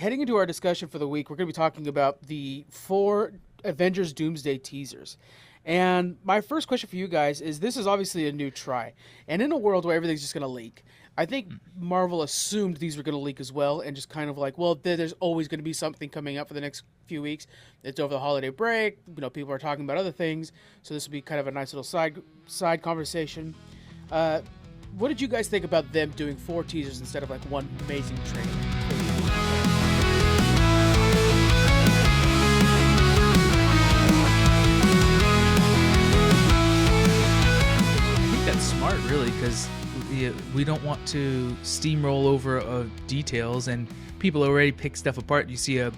heading into our discussion for the week, we're going to be talking about the 4 Avengers Doomsday Teasers. And my first question for you guys is, this is obviously a new try. And in a world where everything's just going to leak, I think Marvel assumed these were going to leak as well, and just kind of like, well, there's always going to be something coming up for the next few weeks. It's over the holiday break. People are talking about other things, so this will be kind of a nice little side conversation. What did you guys think about them doing 4 teasers instead of like one amazing trailer? That's smart, really, because we don't want to steamroll over details, and people already pick stuff apart. You see a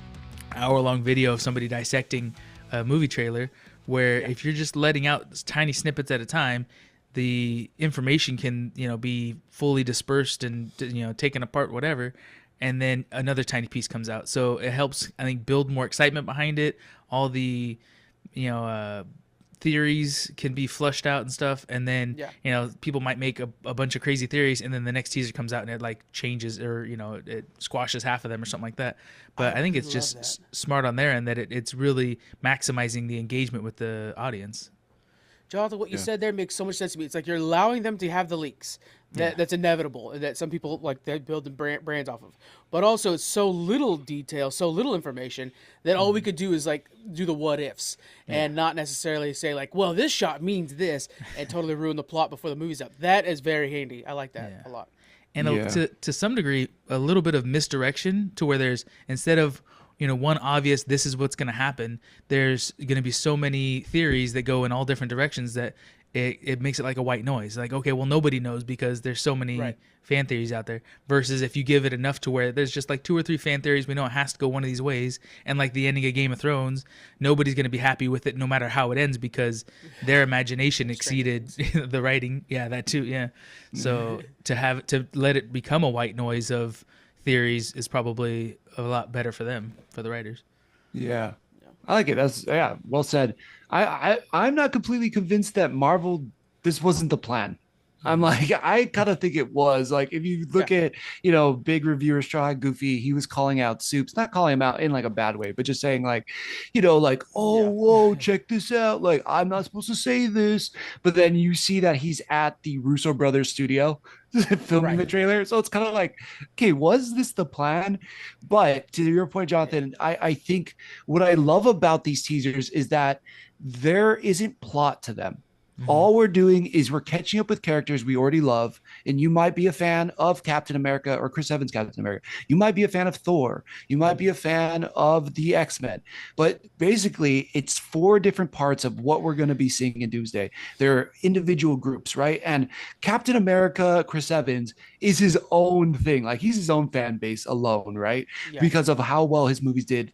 hour-long video of somebody dissecting a movie trailer, where if you're just letting out tiny snippets at a time, the information can be fully dispersed and taken apart, whatever, and then another tiny piece comes out. So it helps, I think, build more excitement behind it. All the theories can be flushed out and stuff, and then people might make a bunch of crazy theories, and then the next teaser comes out and it like changes, or it squashes half of them or something like that. But I think it's just smart on their end that it's really maximizing the engagement with the audience. Jonathan, what you said there makes so much sense to me. It's like you're allowing them to have the leaks. That's inevitable, and that some people like they build the brands off of. But also, it's so little detail, so little information that all we could do is like do the what ifs and not necessarily say like, well, this shot means this, and totally ruin the plot before the movie's up. That is very handy. I like that a lot. And to some degree, a little bit of misdirection, to where there's, instead of one obvious, this is what's going to happen, there's going to be so many theories that go in all different directions that it makes it like a white noise. Like, okay, well, nobody knows because there's so many fan theories out there. Versus if you give it enough to where there's just like 2 or 3 fan theories, we know it has to go one of these ways. And like the ending of Game of Thrones, nobody's going to be happy with it no matter how it ends, because their imagination exceeded the writing. Yeah, that too. Yeah. So to let it become a white noise of theories is probably a lot better for them, for the writers. Yeah. I like it. That's well said. I'm not completely convinced that Marvel, this wasn't the plan. I'm like, I kind of think it was. Like, if you look at, big reviewers, try Goofy, he was calling out Soups, not calling him out in like a bad way, but just saying like, whoa, check this out. Like, I'm not supposed to say this. But then you see that he's at the Russo Brothers studio filming the trailer. So it's kind of like, okay, was this the plan? But to your point, Jonathan, I think what I love about these teasers is that there isn't plot to them. All we're doing is we're catching up with characters we already love. And you might be a fan of Captain America or Chris Evans' Captain America. You might be a fan of Thor. You might be a fan of the X-Men. But basically, it's 4 different parts of what we're going to be seeing in Doomsday. They're individual groups, right? And Captain America, Chris Evans, is his own thing. Like, he's his own fan base alone, right? Yeah. Because of how well his movies did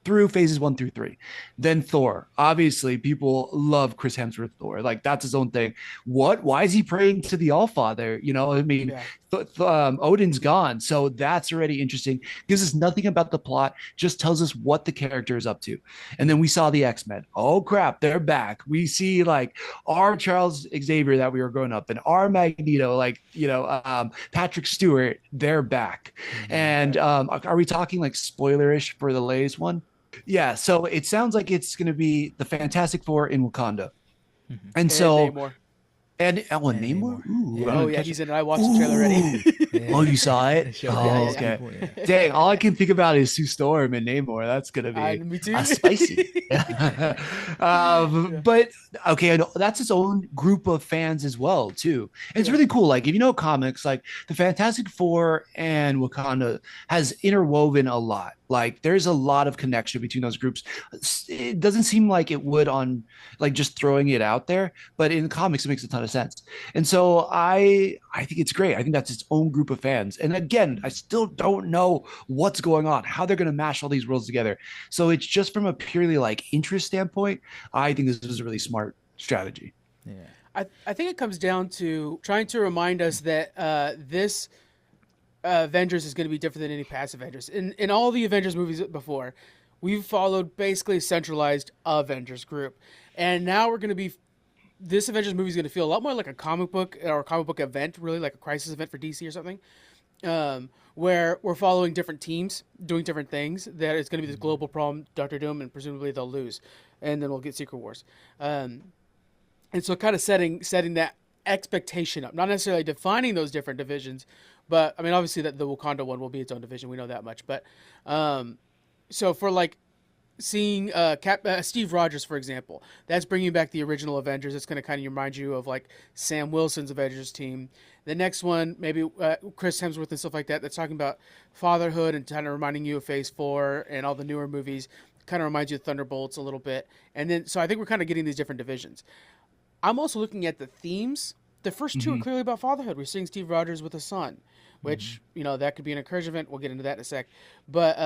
through phases 1 through 3. Then Thor. Obviously, people love Chris Hemsworth Thor. Like, that's his own thing. Why is he praying to the All-Father? Odin's gone. So that's already interesting. Gives us nothing about the plot, just tells us what the character is up to. And then we saw the X-Men. Oh, crap, they're back. We see, like, our Charles Xavier that we were growing up, and our Magneto, Patrick Stewart, they're back. And are we talking, like, spoilerish for the latest one? Yeah, so it sounds like it's going to be the Fantastic Four in Wakanda. And so Namor. Namor? Ooh, he's in it. I watched the trailer already. Oh, you saw it? Okay. Yeah. Dang, all I can think about is Sue Storm and Namor. That's going to be me too. Spicy. But, okay, that's its own group of fans as well, too. And it's really cool. Like, if you know comics, like, the Fantastic Four and Wakanda has interwoven a lot. Like, there's a lot of connection between those groups. It doesn't seem like it would on, like, just throwing it out there, but in comics, it makes a ton of sense. And so I think it's great. I think that's its own group of fans. And again, I still don't know what's going on, how they're going to mash all these worlds together. So it's just from a purely, like, interest standpoint, I think this is a really smart strategy. Yeah. I think it comes down to trying to remind us that this Avengers is going to be different than any past Avengers. In all the Avengers movies before, we've followed basically a centralized Avengers group. And now we're going to be, this Avengers movie is going to feel a lot more like a comic book or a comic book event, really like a crisis event for DC or something, where we're following different teams doing different things. That it's going to be this global problem, Doctor Doom, and presumably they'll lose, and then we'll get Secret Wars. And so, kind of setting that expectation up, not necessarily defining those different divisions, but I mean, obviously that the Wakanda one will be its own division. We know that much, but so for like seeing Steve Rogers, for example, that's bringing back the original Avengers. It's going to kind of remind you of like Sam Wilson's Avengers team. The next one, maybe Chris Hemsworth and stuff like that. That's talking about fatherhood and kind of reminding you of Phase 4 and all the newer movies. Kind of reminds you of Thunderbolts a little bit. And then, so I think we're kind of getting these different divisions. I'm also looking at the themes. The first two are clearly about fatherhood. We're seeing Steve Rogers with a son, which, that could be an encouragement. We'll get into that in a sec. But,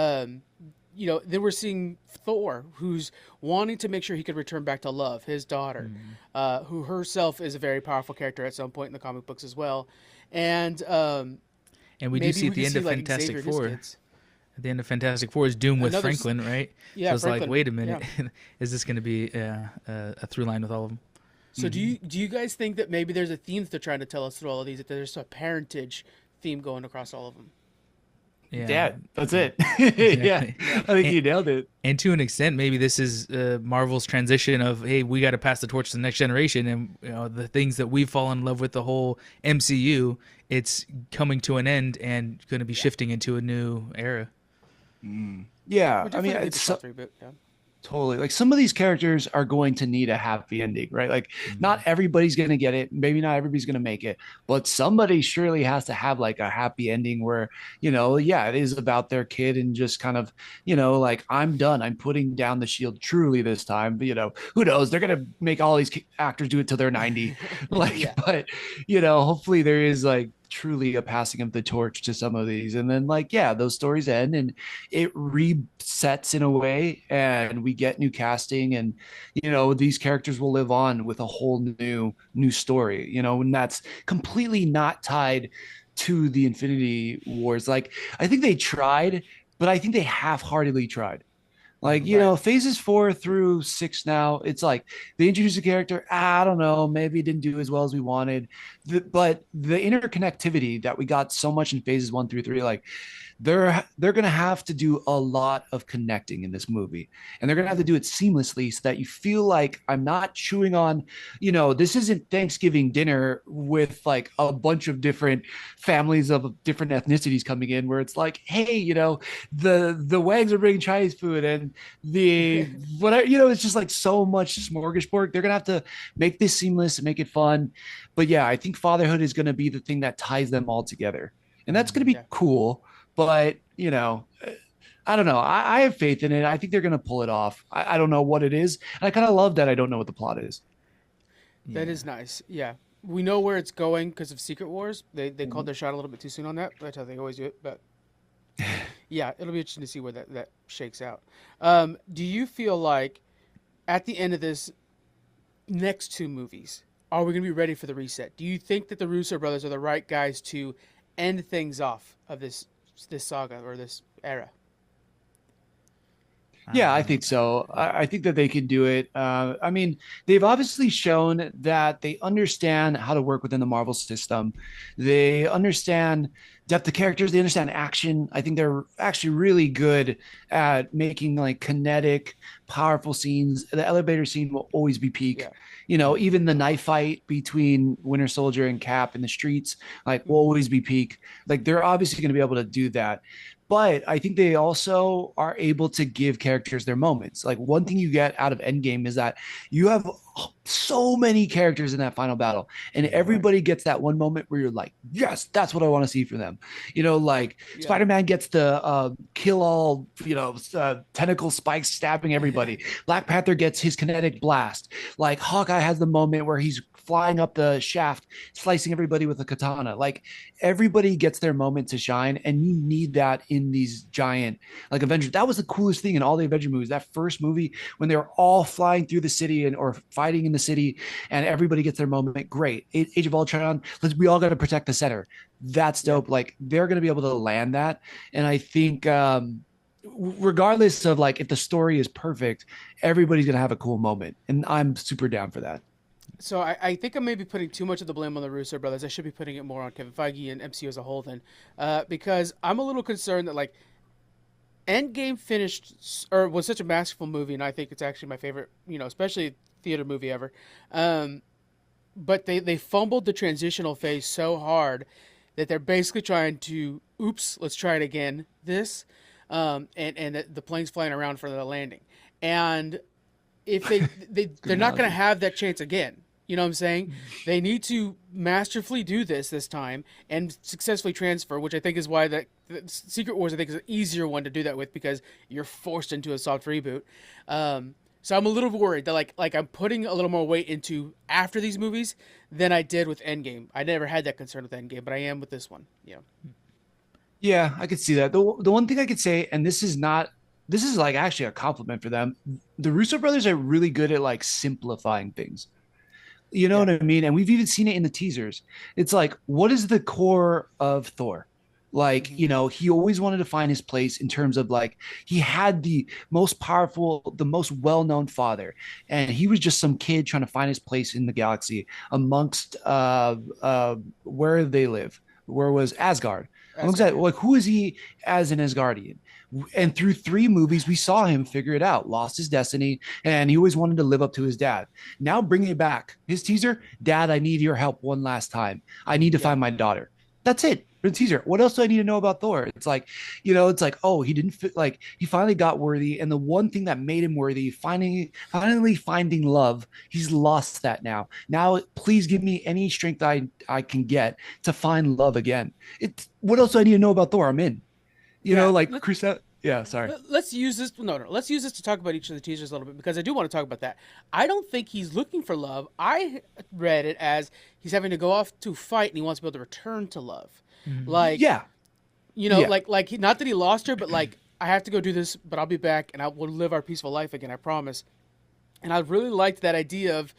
then we're seeing Thor, who's wanting to make sure he could return back to love, his daughter, who herself is a very powerful character at some point in the comic books as well. And we do see at the end of Fantastic Four. At the end of Fantastic Four is Doom with Franklin, right? Yeah, so it's Franklin. Like, wait a minute, is this going to be a through line with all of them? So do you guys think that maybe there's a theme that they're trying to tell us through all of these, that there's a parentage theme going across all of them? Yeah, that's it. Yeah, I think you nailed it. And to an extent, maybe this is Marvel's transition of, hey, we got to pass the torch to the next generation, and the things that we've fallen in love with the whole MCU, it's coming to an end and going to be shifting into a new era. Yeah, I mean, it's reboot, totally. Like, some of these characters are going to need a happy ending, right? Like, not everybody's going to get it. Maybe not everybody's going to make it, but somebody surely has to have like a happy ending where, it is about their kid and just kind of, like, I'm done. I'm putting down the shield truly this time. But, who knows? They're going to make all these actors do it till they're 90. But, hopefully there is like truly a passing of the torch to some of these, and then those stories end and it resets in a way, and we get new casting, and these characters will live on with a whole new story, and that's completely not tied to the Infinity Wars. Like, I think they tried, but I think they half-heartedly tried. Phases 4 through 6 now, it's like they introduced a character. I don't know, maybe it didn't do as well as we wanted. But the interconnectivity that we got so much in phases 1 through 3, like they're going to have to do a lot of connecting in this movie, and they're going to have to do it seamlessly so that you feel like I'm not chewing on, this isn't Thanksgiving dinner with like a bunch of different families of different ethnicities coming in, where it's like, hey, the Wags are bringing Chinese food, and the whatever, it's just like so much smorgasbord. They're going to have to make this seamless and make it fun. But yeah, I think fatherhood is going to be the thing that ties them all together, and that's going to be cool. But, I don't know. I have faith in it. I think they're going to pull it off. I don't know what it is. And I kind of love that I don't know what the plot is. That is nice. Yeah. We know where it's going because of Secret Wars. They called their shot a little bit too soon on that. That's how they always do it. But, yeah, it'll be interesting to see where that shakes out. Do you feel like at the end of this next two movies, are we going to be ready for the reset? Do you think that the Russo brothers are the right guys to end things off of this saga or this era? Yeah, I think so. I think that they can do it. I mean, they've obviously shown that they understand how to work within the Marvel system. They understand depth of characters. They understand action. I think they're actually really good at making like kinetic, powerful scenes. The elevator scene will always be peak. Yeah. Even the knife fight between Winter Soldier and Cap in the streets, like, will always be peak. Like, they're obviously going to be able to do that. But I think they also are able to give characters their moments. Like, one thing you get out of Endgame is that you have so many characters in that final battle, and everybody gets that one moment where you're like, yes, that's what I want to see from them. Spider-Man gets the kill all, tentacle spikes stabbing everybody. Black Panther gets his kinetic blast. Like, Hawkeye has the moment where he's flying up the shaft, slicing everybody with a katana. Like, everybody gets their moment to shine, and you need that in these giant, like, Avengers. That was the coolest thing in all the Avenger movies. That first movie, when they were all flying through the city or fighting in the city, and everybody gets their moment. Great. Age of Ultron, we all got to protect the center. That's dope. Like, they're going to be able to land that. And I think, regardless of like if the story is perfect, everybody's going to have a cool moment, and I'm super down for that. So I think I may be putting too much of the blame on the Russo brothers. I should be putting it more on Kevin Feige and MCU as a whole then, because I'm a little concerned that like Endgame finished or was such a masterful movie, and I think it's actually my favorite, especially theater movie ever. But they fumbled the transitional phase so hard that they're basically trying to, oops, let's try it again. And the plane's flying around for the landing, and if they're not going to have that chance again. You know what I'm saying? They need to masterfully do this time and successfully transfer, which I think is why the Secret Wars I think is an easier one to do that with because you're forced into a soft reboot. So I'm a little worried that like I'm putting a little more weight into after these movies than I did with Endgame. I never had that concern with Endgame, but I am with this one. Yeah. Yeah, I could see that. The one thing I could say, and this is like actually a compliment for them. The Russo brothers are really good at like simplifying things. You know what I mean? And we've even seen it in the teasers. It's like, what is the core of Thor? Like, he always wanted to find his place in terms of like, he had the most powerful, the most well-known father. And he was just some kid trying to find his place in the galaxy amongst where they live. Where was Asgard? Amongst that, like, who is he as an Asgardian? And through 3 movies, we saw him figure it out, lost his destiny, and he always wanted to live up to his dad. Now bringing it back. His teaser, Dad, I need your help one last time. I need to find my daughter. That's it. For the teaser. What else do I need to know about Thor? It's like, oh, he didn't fit, like, he finally got worthy. And the one thing that made him worthy, finally finding love, he's lost that now. Now, please give me any strength I can get to find love again. What else do I need to know about Thor? I'm in. Chris. Yeah, sorry. Let's use this. No. Let's use this to talk about each of the teasers a little bit because I do want to talk about that. I don't think he's looking for love. I read it as he's having to go off to fight and he wants to be able to return to love. Mm-hmm. Like, like not that he lost her, but like I have to go do this, but I'll be back and I will live our peaceful life again. I promise. And I really liked that idea of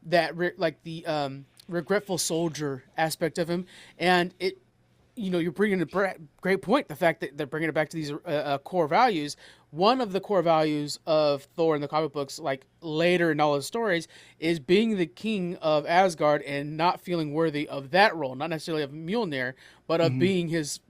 that, like the regretful soldier aspect of him, and it. You're bringing a great point. The fact that they're bringing it back to these core values. One of the core values of Thor in the comic books, like later in all his stories, is being the king of Asgard and not feeling worthy of that role. Not necessarily of Mjolnir, but of being his,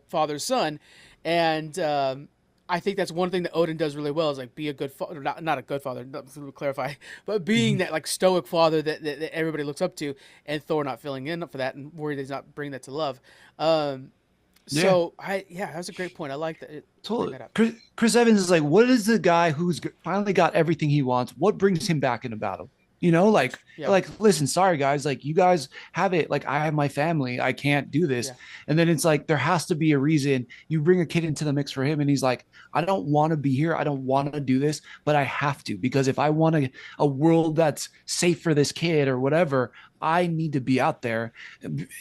father's son. And I think that's one thing that Odin does really well is like be a good father, not a good father, to clarify, but being that like stoic father that everybody looks up to, and Thor not filling in for that and worried he's not bringing that to love. So that was a great point. I like that. Totally. Chris Evans is like, what is the guy who's finally got everything he wants? What brings him back into battle? Like, listen, sorry guys, like you guys have it. Like I have my family, I can't do this. Yeah. And then it's like, there has to be a reason. You bring a kid into the mix for him. And he's like, I don't want to be here. I don't want to do this, but I have to, because if I want a world that's safe for this kid or whatever, I need to be out there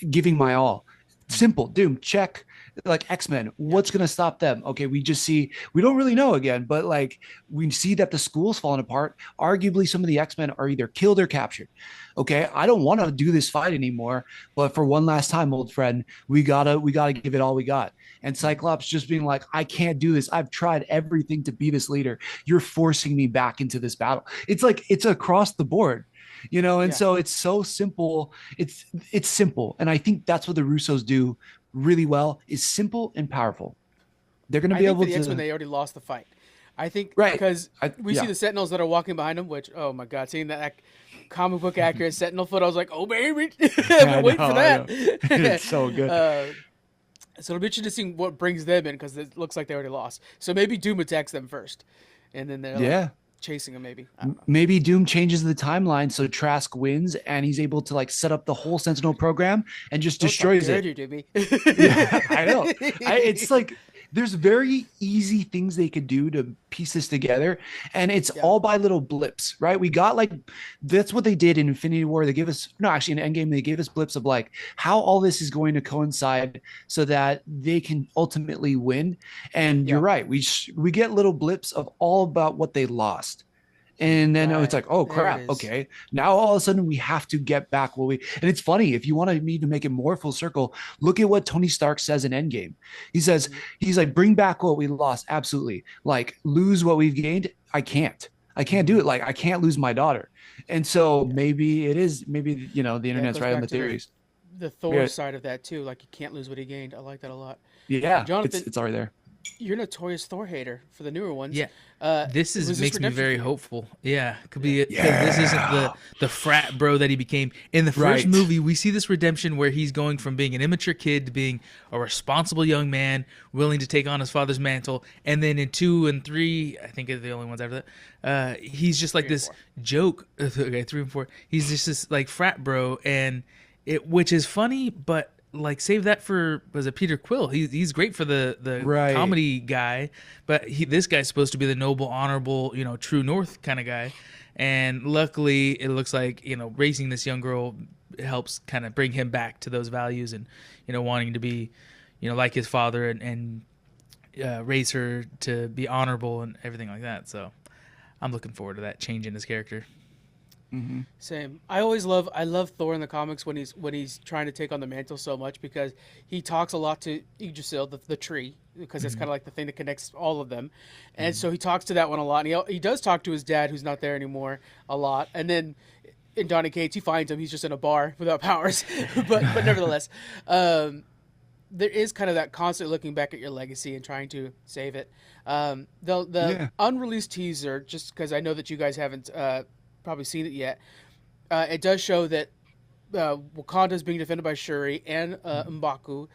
giving my all. Simple. Doom, check. Like X-Men, what's going to stop them? Okay, we don't really know again, but like we see that the school's falling apart. Arguably, some of the X-Men are either killed or captured. Okay, I don't want to do this fight anymore, but for one last time, old friend, we gotta give it all we got. And Cyclops just being like, I can't do this. I've tried everything to be this leader. You're forcing me back into this battle. It's like it's across the board. So it's so simple. It's simple. And I think that's what the Russos do really well, is simple and powerful. They're going to be able to. X-Men, they already lost the fight. I think because we see the Sentinels that are walking behind them, which, oh my God, seeing that comic book accurate Sentinel foot, I was like, oh baby, I've been waiting for that. It's so good. So it'll be interesting to see what brings them in, because it looks like they already lost. So maybe Doom attacks them first, and then they're chasing him. Maybe maybe Doom changes the timeline so Trask wins and he's able to like set up the whole Sentinel program and just destroys it. I know. It's like there's very easy things they could do to piece this together, and it's all by little blips, right? We got like, that's what they did in Infinity War. They gave us, no, actually in Endgame, they gave us blips of like how all this is going to coincide so that they can ultimately win. And you're right. We get little blips of all about what they lost. And then it's like, oh crap, okay. Now all of a sudden we have to get back and it's funny, if you want me to make it more full circle, look at what Tony Stark says in Endgame. He says, he's like, bring back what we lost. Absolutely. Like lose what we've gained. I can't. I can't do it. Like I can't lose my daughter. And so maybe it is, maybe, you know, the Yeah, it internet's goes right on back the to theories. the Thor Yeah. side of that too. Like you can't lose what he gained. I like that a lot. Yeah. Jonathan, It's already there. you're a notorious Thor hater for the newer ones. Yeah. This is Was this makes me redemption very for you? hopeful. Yeah, could be because this isn't the frat bro that he became in the first Right. movie. We see this redemption where he's going from being an immature kid to being a responsible young man, willing to take on his father's mantle. And then in 2 and 3, I think are the only ones after that. He's just like 3 and this 4. joke. Okay, 3 and 4. He's just this like frat bro, and which is funny, but. Like save that for was it Peter Quill? He's great for the Right. comedy guy, but this guy's supposed to be the noble, honorable, true North kind of guy. And luckily, it looks like raising this young girl helps kind of bring him back to those values and wanting to be like his father and raise her to be honorable and everything like that. So I'm looking forward to that change in his character. Same. I love Thor in the comics when he's trying to take on the mantle so much because he talks a lot to Yggdrasil, the tree, because it's kind of like the thing that connects all of them, and so he talks to that one a lot. And he does talk to his dad, who's not there anymore, a lot. And then in Donny Cates, he finds him. He's just in a bar without powers, but nevertheless, there is kind of that constant looking back at your legacy and trying to save it. The unreleased teaser, just because I know that you guys haven't. Probably seen it yet. It does show that Wakanda is being defended by Shuri and M'Baku.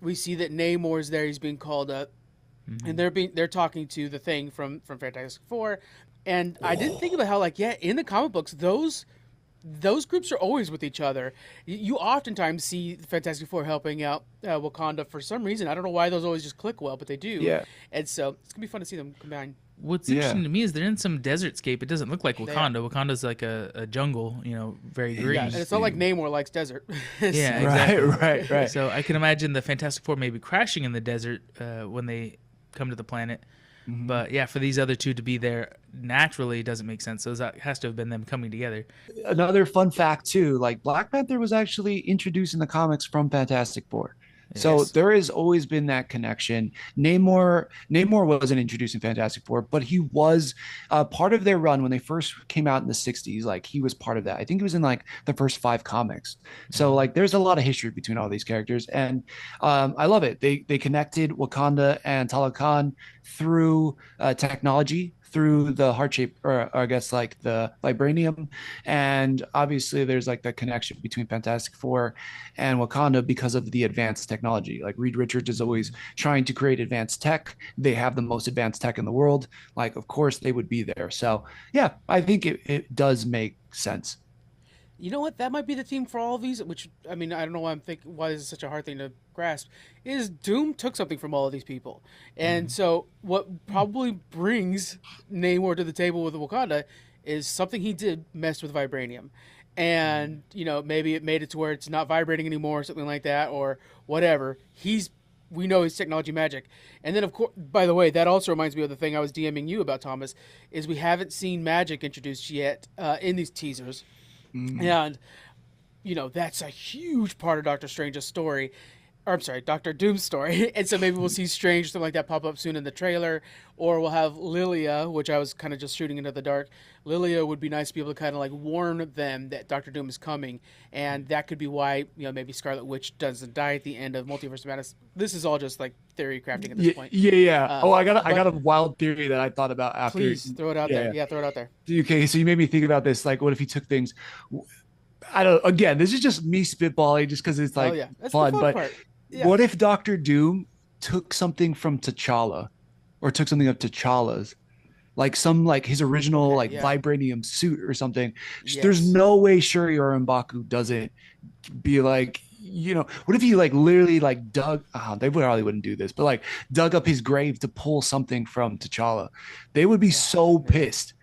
We see that Namor is there; he's being called up, and they're talking to the Thing from Fantastic Four. And I didn't think about how in the comic books those groups are always with each other. You oftentimes see the Fantastic Four helping out Wakanda for some reason. I don't know why those always just click well, but they do. Yeah. And so it's gonna be fun to see them combine. What's interesting to me is they're in some desert scape. It doesn't look like Wakanda. Wakanda's like a jungle, very green. Yeah, and it's not like Namor likes desert. Yeah, exactly. Right. So I can imagine the Fantastic Four maybe crashing in the desert when they come to the planet. But yeah, for these other two to be there naturally doesn't make sense. So that has to have been them coming together. Another fun fact too, like Black Panther was actually introduced in the comics from Fantastic Four. So there has always been that connection. Namor wasn't introduced in Fantastic Four, but he was part of their run when they first came out in the 60s. Like he was part of that. I think he was in like the first 5 comics. So like there's a lot of history between all these characters. And I love it. They connected Wakanda and Talokan through technology, through the heart shape, or I guess like the vibranium. And obviously there's like the connection between Fantastic Four and Wakanda because of the advanced technology. Like Reed Richards is always trying to create advanced tech. They have the most advanced tech in the world. Like, of course they would be there. So yeah, I think it does make sense. You know what? That might be the theme for all of these. Which I mean, I don't know why why this is such a hard thing to grasp. Is Doom took something from all of these people, and so what probably brings Namor to the table with Wakanda is something he did mess with vibranium, and maybe it made it to where it's not vibrating anymore, or something like that, or whatever. We know he's technology magic, and then of course, by the way, that also reminds me of the thing I was DMing you about, Thomas. Is we haven't seen magic introduced yet in these teasers. And, that's a huge part of Doctor Strange's story. Or, I'm sorry, Doctor Doom's story. And so maybe we'll see Strange, something like that, pop up soon in the trailer. Or we'll have Lilia, which I was kind of just shooting into the dark. Lilia would be nice to be able to kind of like warn them that Doctor Doom is coming. And that could be why, maybe Scarlet Witch doesn't die at the end of Multiverse of Madness. This is all just like theory crafting at this point. Yeah. I got a wild theory that I thought about after. Please throw it out there. Yeah, throw it out there. Okay, so you made me think about this. Like, what if he took things? I don't. Again, this is just me spitballing, just because it's like That's fun. the fun But part. Yeah. what if Doctor Doom took something from T'Challa, or took something of T'Challa's, like his original vibranium suit or something? Yes. There's no way Shuri or M'Baku doesn't be like. What if he like literally like dug? They probably wouldn't do this, but like dug up his grave to pull something from T'Challa. They would be so pissed.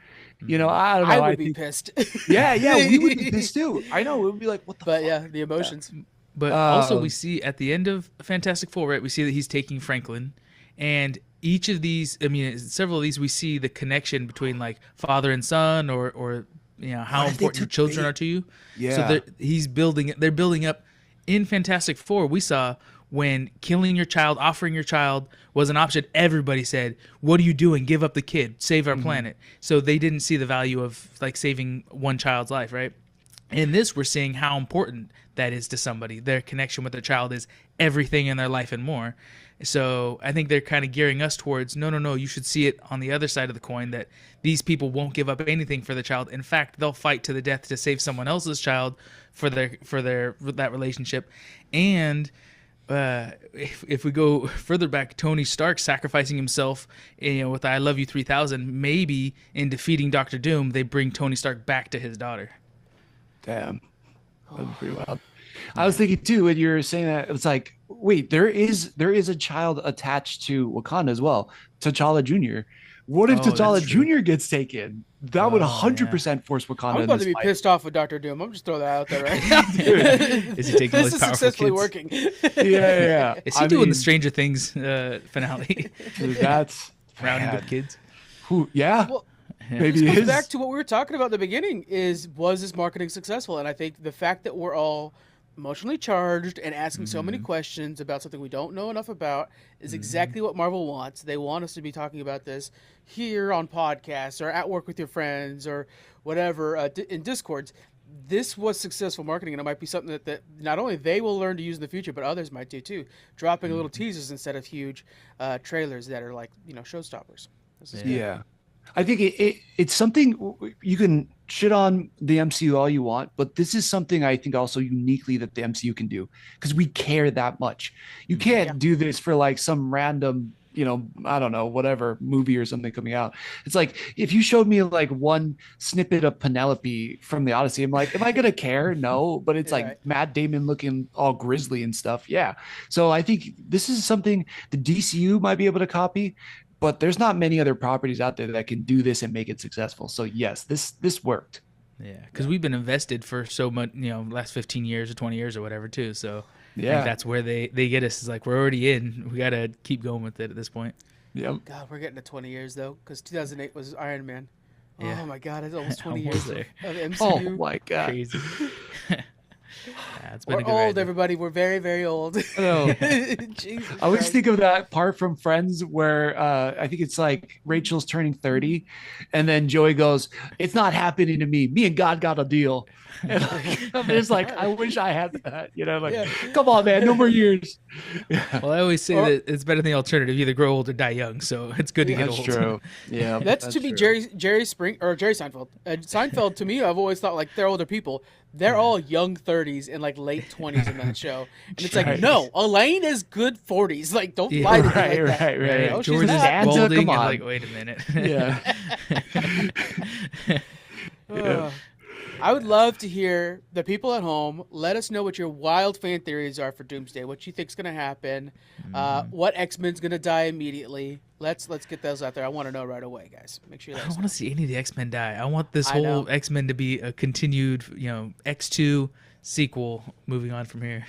I don't know. I would be pissed. Yeah, we would be pissed too. I know. It would be like, what the fuck? But yeah, the emotions. But also we see at the end of Fantastic Four, right, we see that he's taking Franklin. And each of these, several of these, we see the connection between like father and son or how important your children are to you. Yeah. So they're building up. In Fantastic Four, we saw when killing your child, offering your child was an option, everybody said, what are you doing? Give up the kid, save our planet. So they didn't see the value of like saving one child's life, right? In this, we're seeing how important that is to somebody. Their connection with their child is everything in their life and more. So I think they're kind of gearing us towards, no, you should see it on the other side of the coin, that these people won't give up anything for the child. In fact, they'll fight to the death to save someone else's child for that relationship. And if we go further back, Tony Stark sacrificing himself, with the I Love You 3000, maybe in defeating Doctor Doom, they bring Tony Stark back to his daughter. Damn. That's pretty wild. I was thinking too, when you were saying that, it's like, wait, there is a child attached to Wakanda as well, T'Challa Jr. What if T'Challa Jr. gets taken? That would 100% force Wakanda. I'm about to be pissed off with Doctor Doom. I'm just throwing that out there right now. Is he taking all his powerful successfully kids? working. Yeah. Is he doing the Stranger Things finale? Dude, that's rounding up kids. Who? Yeah. Well, maybe this it goes is. back to what we were talking about at the beginning, was this marketing successful? And I think the fact that we're all emotionally charged and asking so many questions about something we don't know enough about is exactly what Marvel wants. They want us to be talking about this here on podcasts or at work with your friends or whatever, in Discords. This was successful marketing, and it might be something that not only they will learn to use in the future, but others might do too. Dropping little teasers instead of huge trailers that are like, showstoppers. This is good. Yeah. I think it's something you can shit on the MCU all you want, but this is something I think also uniquely that the MCU can do, because we care that much. You can't do this for like some random, I don't know, whatever movie or something coming out. It's like, if you showed me like one snippet of Penelope from the Odyssey, I'm like, am I going to care? No, but it's like Matt Damon looking all grisly and stuff. Yeah. So I think this is something the DCU might be able to copy, but there's not many other properties out there that can do this and make it successful. So yes, this worked. Yeah, because we've been invested for so much, last 15 years or 20 years or whatever too. So I think that's where they get us. Is like, we're already in. We got to keep going with it at this point. Yeah. God, we're getting to 20 years though, because 2008 was Iron Man. Yeah. Oh my God, it's almost 20 years of MCU. Oh my God. Crazy. It's been We're a good old, ride. everybody. We're very, very old. Jesus I always Christ. think of that part from Friends where I think it's like Rachel's turning 30, and then Joey goes, "It's not happening to me. Me and God got a deal." And I'm just like, I wish I had that. Come on, man, no more years. Well, I always say that it's better than the alternative. You either grow old or die young. So it's good to get That's old. true. Yeah, That's to be true. Jerry Seinfeld. Seinfeld, to me, I've always thought like they're older people. They're all young 30s and like late 20s in that show. And it's like, no, Elaine is good 40s. Like, don't lie to me like that. Right. No, she's George is not. Santa, balding come and on. like, wait a minute. Yeah. I would love to hear the people at home. Let us know what your wild fan theories are for Doomsday. What you think's going to happen. What X-Men's going to die immediately. Let's get those out there. I want to know right away, guys. Make sure you I let don't us want to see any of the X-Men die. I want this I know. whole X-Men to be a continued, X2 sequel moving on from here.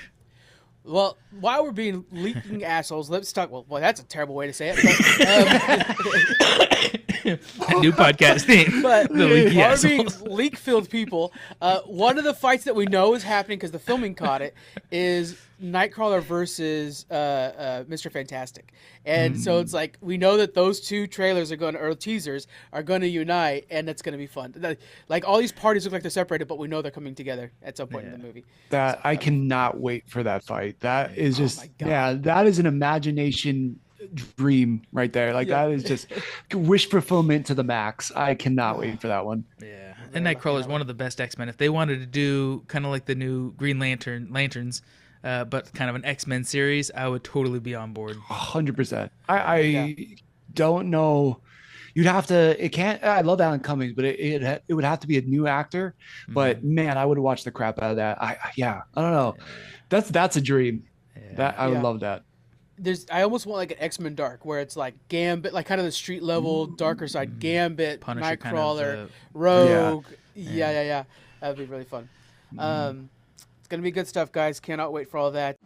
Well, while we're being leaking assholes, let's talk. Well, that's a terrible way to say it. A new podcast name. But The Leaky while we're being Assholes. leak-filled people, one of the fights that we know is happening because the filming caught it is Nightcrawler versus Mr. Fantastic. And so it's like we know that those two trailers or teasers are going to unite, and it's going to be fun. Like all these parties look like they're separated, but we know they're coming together at some point in the movie. I cannot wait for that fight. That is just, my God. that is an imagination dream right there. Like that is just wish fulfillment to the max. I cannot wait for that one. Yeah, and Nightcrawler is one of the best X-Men. If they wanted to do kind of like the new Green Lanterns, but kind of an X-Men series, I would totally be on board. 100%. I don't know. You'd have to. It can't. I love Alan Cummings, but it would have to be a new actor. But man, I would watch the crap out of that. I don't know. That's a dream. That I would love that. I almost want like an X-Men Dark where it's like Gambit, like kind of the street level darker side. Gambit, Punisher Nightcrawler, kind of, Rogue. Yeah. That'd be really fun. It's gonna be good stuff, guys. Cannot wait for all that.